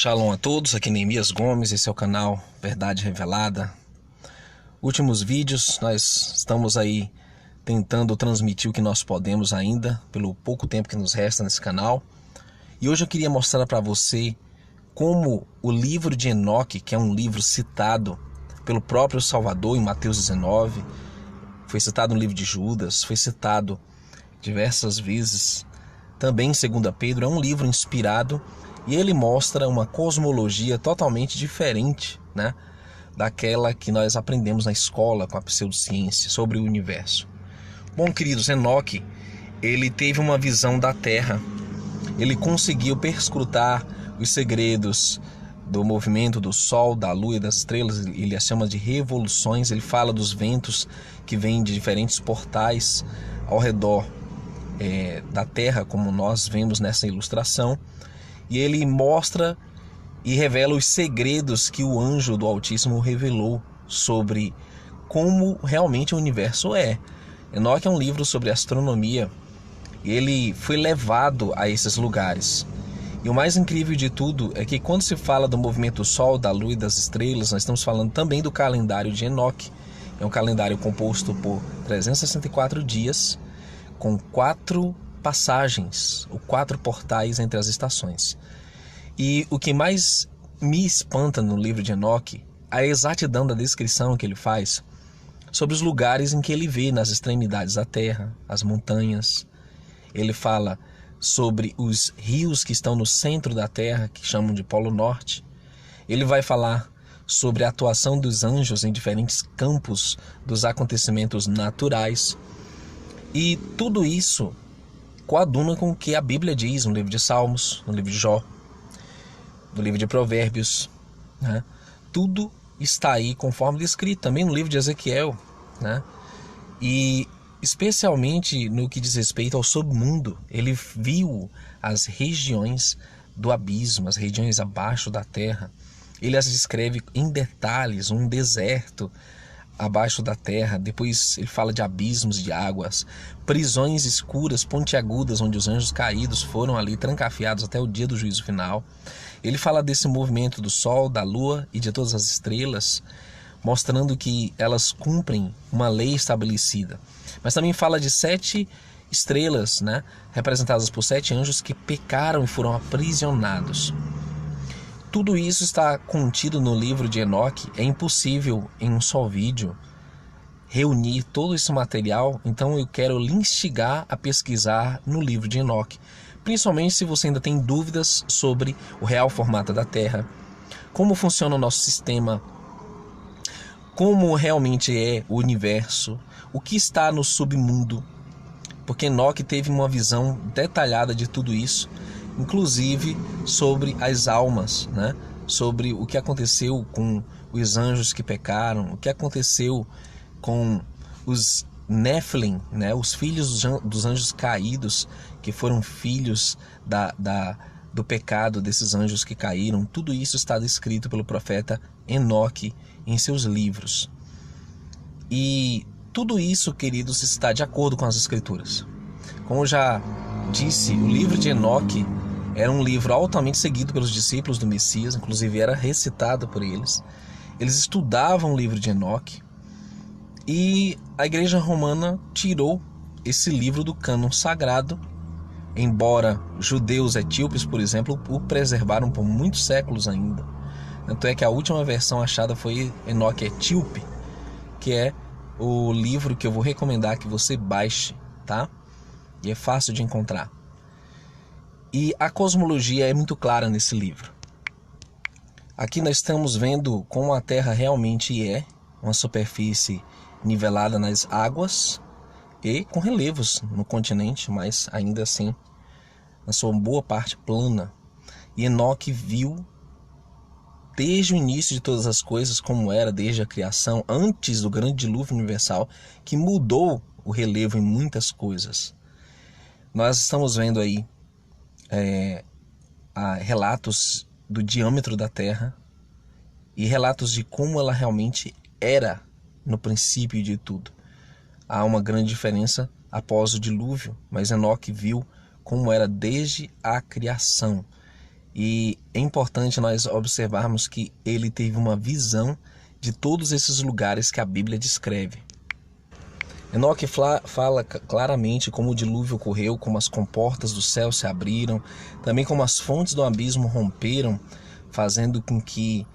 Shalom a todos, aqui Neemias Gomes, esse é o canal Verdade Revelada. Últimos vídeos, nós estamos aí tentando transmitir o que nós podemos ainda, pelo pouco tempo que nos resta nesse canal. E hoje eu queria mostrar para você como o livro de Enoque, que é um livro citado pelo próprio Salvador em Mateus 19, foi citado no livro de Judas, foi citado diversas vezes também em 2 Pedro, é um livro inspirado. E ele mostra uma cosmologia totalmente diferente, né, daquela que nós aprendemos na escola com a pseudociência sobre o universo. Bom, queridos, Enoque, ele teve uma visão da Terra. Ele conseguiu perscrutar os segredos do movimento do Sol, da Lua e das estrelas. Ele as chama de revoluções. Ele fala dos ventos que vêm de diferentes portais ao redor da Terra, como nós vemos nessa ilustração. E ele mostra e revela os segredos que o anjo do Altíssimo revelou sobre como realmente o universo é. Enoque é um livro sobre astronomia. Ele foi levado a esses lugares. E o mais incrível de tudo é que quando se fala do movimento do Sol, da Lua e das estrelas, nós estamos falando também do calendário de Enoque. É um calendário composto por 364 dias, com 4 passagens, ou 4 portais entre as estações. E o que mais me espanta no livro de Enoque é a exatidão da descrição que ele faz sobre os lugares em que ele vê nas extremidades da terra, as montanhas. Ele fala sobre os rios que estão no centro da terra, que chamam de Polo Norte. Ele vai falar sobre a atuação dos anjos em diferentes campos dos acontecimentos naturais. E tudo isso coaduna com o que a Bíblia diz no livro de Salmos, no livro de Jó, no livro de Provérbios, né? Tudo está aí conforme descrito, também no livro de Ezequiel, né? E especialmente no que diz respeito ao submundo, ele viu as regiões do abismo, as regiões abaixo da terra. Ele as descreve em detalhes, um deserto abaixo da terra. Depois ele fala de abismos de águas, prisões escuras, pontiagudas, onde os anjos caídos foram ali trancafiados até o dia do juízo final. Ele fala desse movimento do Sol, da Lua e de todas as estrelas, mostrando que elas cumprem uma lei estabelecida. Mas também fala de 7 estrelas, né, representadas por 7 anjos que pecaram e foram aprisionados. Tudo isso está contido no livro de Enoque. É impossível em um só vídeo reunir todo esse material, então eu quero lhe instigar a pesquisar no livro de Enoque, principalmente se você ainda tem dúvidas sobre o real formato da Terra, como funciona o nosso sistema, como realmente é o universo, o que está no submundo, porque Enoque teve uma visão detalhada de tudo isso, inclusive sobre as almas, né? Sobre o que aconteceu com os anjos que pecaram, o que aconteceu com os Nephilim, né? Os filhos dos anjos caídos, que foram filhos do pecado desses anjos que caíram. Tudo isso está descrito pelo profeta Enoque em seus livros. E tudo isso, queridos, está de acordo com as Escrituras. Como eu já disse, o livro de Enoque era um livro altamente seguido pelos discípulos do Messias, inclusive era recitado por eles. Eles estudavam o livro de Enoque e a Igreja Romana tirou esse livro do cânon sagrado, embora judeus etíopes, por exemplo, o preservaram por muitos séculos ainda. Tanto é que a última versão achada foi Enoque Etíope, que é o livro que eu vou recomendar que você baixe, tá? E é fácil de encontrar. E a cosmologia é muito clara nesse livro. Aqui nós estamos vendo como a Terra realmente é, uma superfície nivelada nas águas e com relevos no continente, mas ainda assim, na sua boa parte plana. E Enoque viu desde o início de todas as coisas, como era desde a criação, antes do grande dilúvio universal, que mudou o relevo em muitas coisas. Nós estamos vendo aí relatos do diâmetro da Terra e relatos de como ela realmente era no princípio de tudo. Há uma grande diferença após o dilúvio, mas Enoque viu como era desde a criação. E é importante nós observarmos que ele teve uma visão de todos esses lugares que a Bíblia descreve. Enoque fala claramente como o dilúvio ocorreu, como as comportas do céu se abriram, também como as fontes do abismo romperam, fazendo com que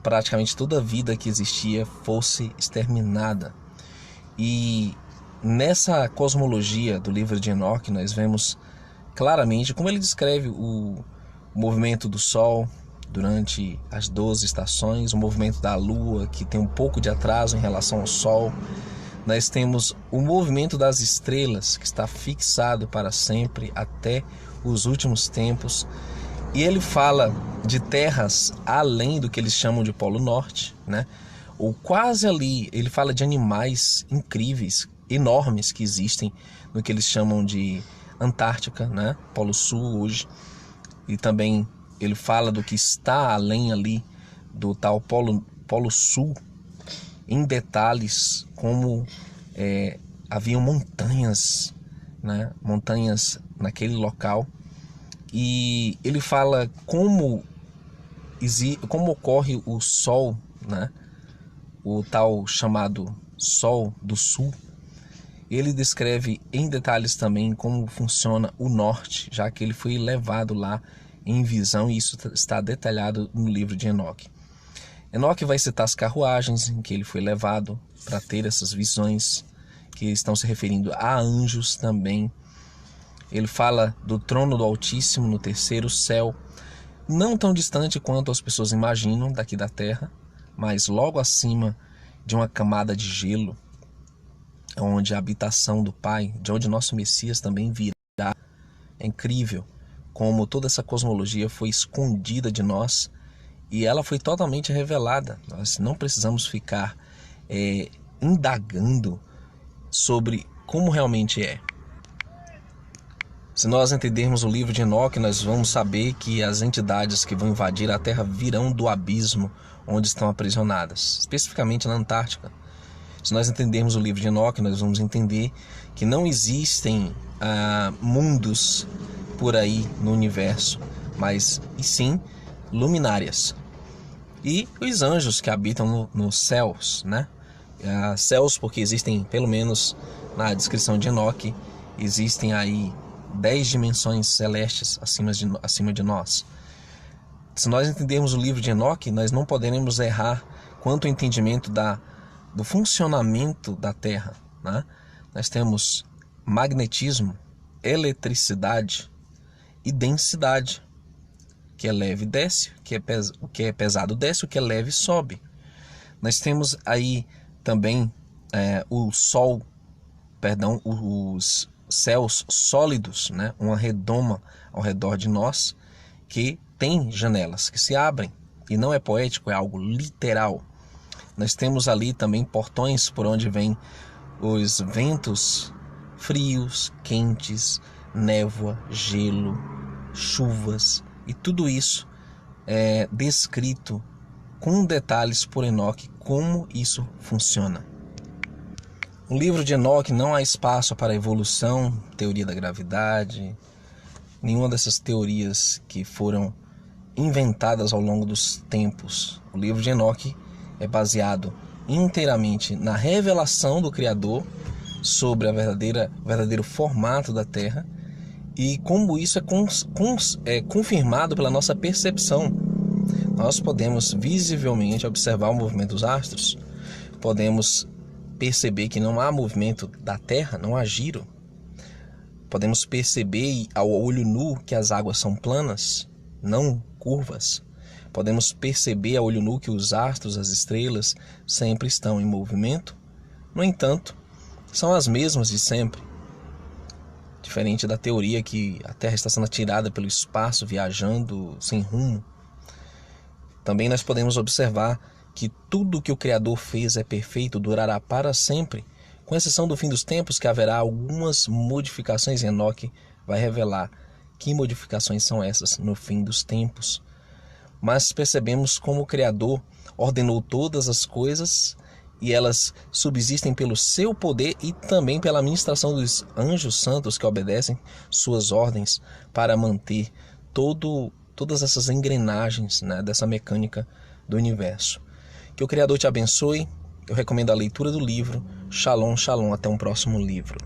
praticamente toda a vida que existia fosse exterminada. E nessa cosmologia do livro de Enoque, nós vemos claramente como ele descreve o movimento do Sol durante as 12 estações, o movimento da Lua, que tem um pouco de atraso em relação ao Sol. Nós temos o movimento das estrelas, que está fixado para sempre até os últimos tempos. E ele fala de terras além do que eles chamam de Polo Norte, né? Ou quase ali. Ele fala de animais incríveis, enormes, que existem no que eles chamam de Antártica, né? Polo Sul hoje. E também ele fala do que está além ali do tal Polo Sul, em detalhes, como haviam montanhas, né? Montanhas naquele local. E ele fala como ocorre o Sol, né? O tal chamado Sol do Sul. Ele descreve em detalhes também como funciona o Norte, já que ele foi levado lá em visão, e isso está detalhado no livro de Enoque. Enoque vai citar as carruagens em que ele foi levado para ter essas visões, que estão se referindo a anjos também. Ele fala do trono do Altíssimo no terceiro céu, não tão distante quanto as pessoas imaginam daqui da Terra, mas logo acima de uma camada de gelo, onde a habitação do Pai, de onde nosso Messias também virá. É incrível como toda essa cosmologia foi escondida de nós e ela foi totalmente revelada. Nós não precisamos ficar indagando sobre como realmente é. Se nós entendermos o livro de Enoque, nós vamos saber que as entidades que vão invadir a Terra virão do abismo onde estão aprisionadas, especificamente na Antártica. Se nós entendermos o livro de Enoque, nós vamos entender que não existem mundos por aí no universo, mas e sim luminárias. E os anjos que habitam nos céus, né? Céus, porque existem, pelo menos na descrição de Enoque, existem aí 10 dimensões celestes acima de nós. Se nós entendermos o livro de Enoque, nós não poderemos errar quanto ao entendimento do funcionamento da Terra, né? Nós temos magnetismo, eletricidade e densidade. O que é leve desce, o que é pesado desce, o que é leve sobe. Nós temos aí também os céus sólidos, né? Uma redoma ao redor de nós que tem janelas que se abrem, e não é poético, é algo literal. Nós temos ali também portões por onde vêm os ventos frios, quentes, névoa, gelo, chuvas, e tudo isso é descrito com detalhes por Enoque como isso funciona. No livro de Enoque não há espaço para evolução, teoria da gravidade, nenhuma dessas teorias que foram inventadas ao longo dos tempos. O livro de Enoque é baseado inteiramente na revelação do Criador sobre o verdadeiro formato da Terra e como isso é confirmado pela nossa percepção. Nós podemos visivelmente observar o movimento dos astros, podemos perceber que não há movimento da Terra, não há giro. Podemos perceber ao olho nu que as águas são planas, não curvas. Podemos perceber a olho nu que os astros, as estrelas, sempre estão em movimento. No entanto, são as mesmas de sempre. Diferente da teoria que a Terra está sendo atirada pelo espaço, viajando sem rumo. Também nós podemos observar que tudo que o Criador fez é perfeito, durará para sempre, com exceção do fim dos tempos, que haverá algumas modificações. Enoque vai revelar que modificações são essas no fim dos tempos. Mas percebemos como o Criador ordenou todas as coisas e elas subsistem pelo seu poder e também pela administração dos anjos santos que obedecem suas ordens para manter toda todas essas engrenagens, né, dessa mecânica do universo. Que o Criador te abençoe. Eu recomendo a leitura do livro. Shalom, shalom. Até um próximo livro.